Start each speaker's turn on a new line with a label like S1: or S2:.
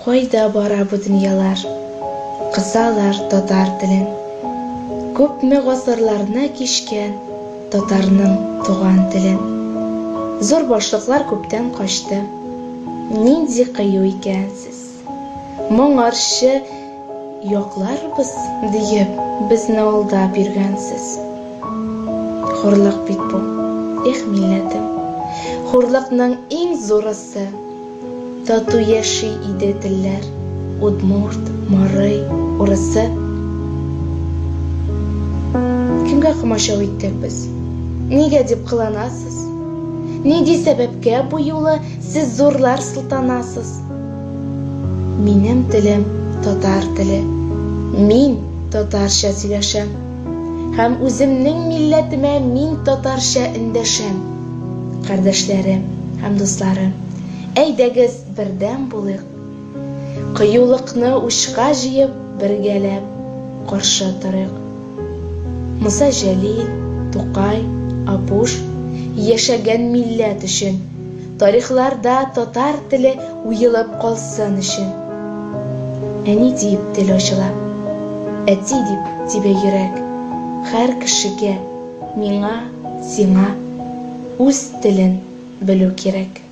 S1: Кайда бара бу дөньялар? Кысалар татар телен. Күпме гасырларны кичкән татарның туган телен. Зур башлыклар күптән качты. Нинди кыю икәнсез. Моңарчы якларбыз диеп безне алдап йөргәнсез. Хурлык бит бу, их милләтем. Хурлыкның иң зурысы. Тату яши иде телләр, Удмурт, Марый, урысы. Кемгә комачау иттек без? Нигә дип кыланасыз? Нинди сәбәпкә бу юлы сез зурлар сылтанасыз? Минем телем татар теле. Мин татарча сөйләшәм. Һәм үземнең милләтемә мин татарча эндәшәм. Кардәшләрем һәм дусларым, әйдәгез бердәм булыйк. Кыюлыкны учка җыеп, бергәләп каршы торыйк. Муса Җәлил, Тукай, Апуш яшәгән милләт өчен, тарихларда татар теле уелып калсын өчен. Әни дип тел ачыла, әти дип тибә йөрәк. Һәр кешегә, миңа, сиңа үз телен белү кирәк.